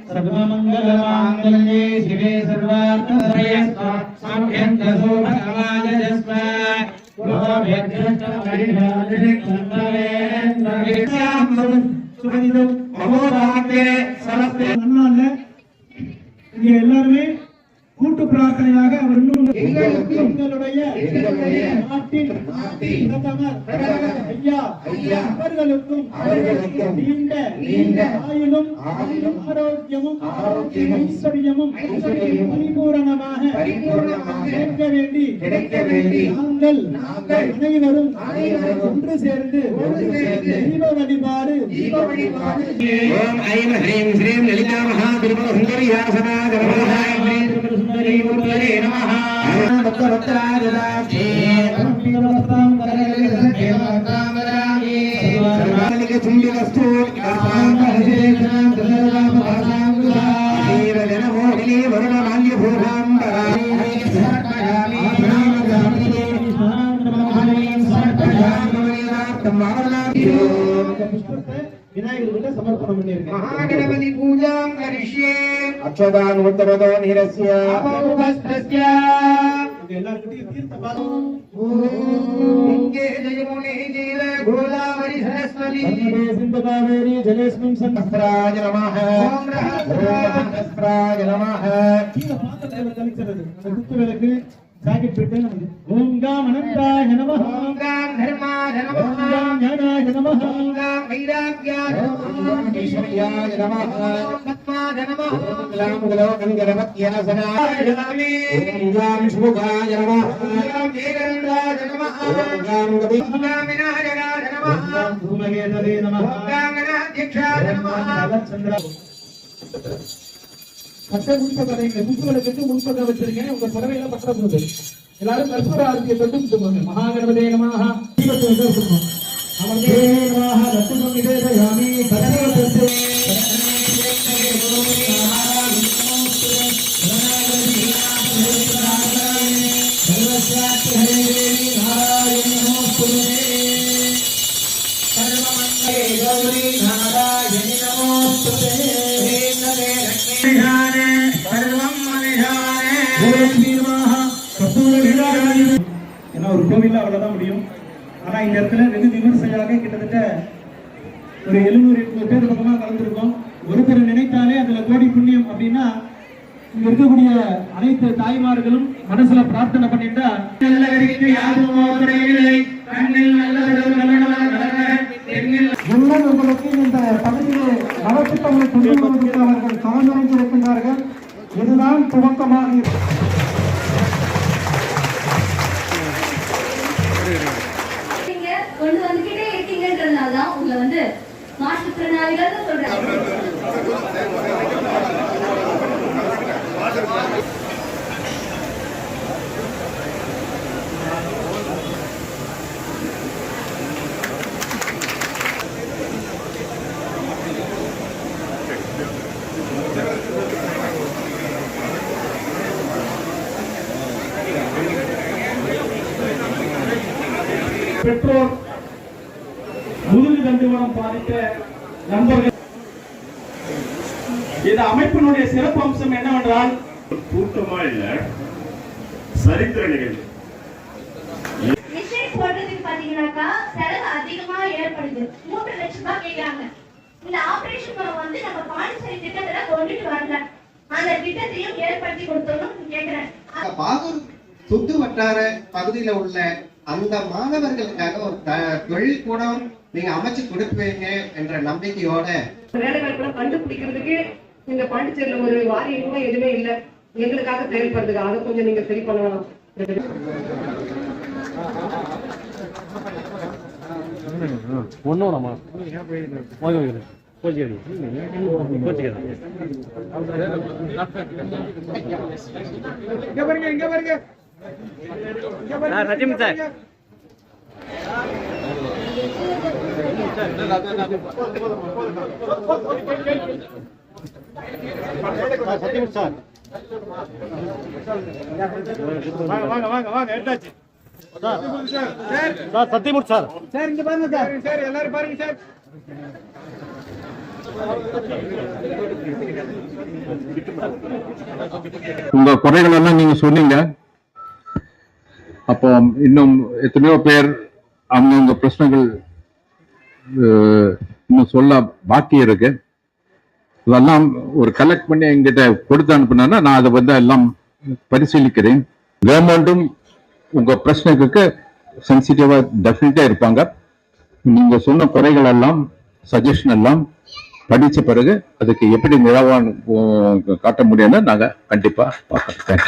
सर्वमंगलमांगल्ये शिवे सर्वार्थसाधके साध्यं भगवाजस्मा எல்லாருமே கூட்டு பிரார்த்தனையாக அவர் எங்களுடைய நாட்டின் பிரதமர் ஐயா அவர்களுக்கும் நீண்ட ஆயுளும் ஆரோக்கியமும் ஐஸ்வர்யமும் பரிபூரணமாக கிடைக்க வேண்டி நாங்கள் அனைவரும் ஒன்று சேர்ந்து தீப வழிபாடு ஓம் ஐம் ஹ்ரீம் ஸ்ரீம் லலிதா மகா திருமண சுந்தரி சுந்தரி நமஹ பக்தவத்ராஜதாக்ஷே பக்திவத்ராம் கரகலே சர்வாமராயே சர்வாலிக சுண்டிவஸ்து கர்மாந்தஹேஷாம் தலராம பாசாங்குலா தேவ ஜனமோகினி வருண மால்ய பூர்வாம்பராயே சர்வகாமி நாமகாமினே சாந்தமோஹனீம் சர்வகாமி நாமகாமினே விநாயகர்கிட்ட சமர்ப்பணம் பண்ணிருக்கேன். மகாகணபதி பூஜாம் கரிஷ்யே அக்ஷதான் உத்தரதோ நிரஸ்ய அபௌபஸ்தஸ்ய எல்லார்கிட்டயும் தீர்த்தம் இங்கே ஜெயமுனி ஜீவ கோதாவரி சரஸ்வதி சிந்தகாவேரி ஜலேஸ்மின் சஹஸ்ராஜ நமஹ ஓம் ரஹஸ்ராஜ நமஹ கீழ பாத்ததேவ கலிச்சறது குத்து விளக்கு ஜாக்கெட் பிட்டு நமக்கு ஓம் காம் அனந்தாய நமஹ ஓம் காம் தர்மாய நமஹ ஓம் காம் ஞானாய நமஹ ஓம் காம் வைராக்யாய நமஹ ஓம் ஈஸ்வர்யாய நமஹ ஓம் பத்மாய நமஹ ஓம் லாம் கலோகம் கரவத்யாசனாய நமஹ ஓம் காம் சுமுகாய நமஹ ஓம் காம் ஏகரண்டாய நமஹ ஓம் காம் கவி ஓம் காம் விநாயகாய நமஹ ஓம் காம் பூமகேதவே நமஹ ஓம் காம் கணாத்யக்ஷாய நமஹ சந்திர பட்ட முன்பகரைங்க முன்புகளை கட்டு முன்பக வச்சிருக்கேன் உங்க புடவையில பட்ட போகுது எல்லாரும் கற்பூர ஆரத்தியை கட்டு சொல்லுவாங்க மகாகணபதே நமஹ தீபத்தை வச்சிருக்கோம் அமர்தே நமஹ லட்சுமி நிவேதயாமி பரமேஸ்வரே ஒரு கோவில்ல அவ்வளவுதான் முடியும். ஆனா இந்த இடத்துல வெகு விமர்சையாக கிட்டத்தட்ட ஒரு 700-800 பேர் பக்கமா கலந்துருக்கோம். ஒருத்தர் நினைத்தாலே அதுல கோடி புண்ணியம் அப்படின்னா இங்க இருக்கக்கூடிய அனைத்து தாய்மார்களும் மனசுல பிரார்த்தனை பண்ணிட்டா உங்களுக்கு இந்த பகுதியிலே நலத்திட்டங்களை கொண்டு வருவதற்கு அவர்கள் கவனித்திருக்கின்றார்கள். இதுதான் துவக்கமாக கொண்டு வந்துகிட்டே இருக்கீங்கன்றதுனாலதான் உங்களை வந்து மாற்றுத்திறனாளிகள் சொல்றாங்க. பெற்றோர் முதுகு தண்டுவனம் பாதித்த நண்பர்கள் இந்த அமைப்பினுடைய சிறப்பு அம்சம் என்னவென்றால் கூட்டமா இல்ல சரித்திர நிகழ்வு பாத்தீங்கன்னாக்கா செலவு அதிகமா ஏற்படுது. 3 லட்சம் ரூபாய் கேட்கிறாங்க. இந்த ஆபரேஷன் வந்து நம்ம பாண்டிச்சேரி திட்டத்துல கொண்டுட்டு வரல. அந்த திட்டத்தையும் ஏற்படுத்தி கொடுத்தோம்னு கேட்கிறேன். பாகூர் சுத்து வட்டார பகுதியில உள்ள அந்த மாணவர்களுக்காக ஒரு தொழில் கூடம் நீங்க அமைச்சு கொடுப்பீங்க என்ற நம்பிக்கையோட வேலைவாய்ப்பு கண்டுபிடிக்கிறதுக்கு இந்த பாண்டிச்சேரியில ஒரு வாரியம் கூட எதுவுமே இல்லை. எங்களுக்காக செயல்படுறதுக்கு அதை கொஞ்சம் நீங்க சரி பண்ணலாம். ஒன்னோடமா regime sir Sathyamoorthy sir. Sir இங்க பாருங்க சார். சார் எல்லாரும் பாருங்க சார். உங்க குறைகள் எல்லாம் நீங்க சொன்னீங்க. அப்போ இன்னும் எத்தனையோ பேர் அவங்கவுங்க பிரச்சனைகள் இன்னும் சொல்ல பாக்கி இருக்கு. இதெல்லாம் ஒரு கலெக்ட் பண்ணி எங்கிட்ட கொடுத்து அனுப்புனா நான் அதை வந்து எல்லாம் பரிசீலிக்கிறேன். கவர்மெண்ட்டும் உங்க பிரச்சனைக்கு சென்சிட்டிவா டெஃபினட்டா இருப்பாங்க. நீங்க சொன்ன குறைகள் எல்லாம் சஜஷன் எல்லாம் படிச்ச பிறகு அதுக்கு எப்படி நிலவான் காட்ட முடியும்னு நாங்க கண்டிப்பா பார்க்கறோம்.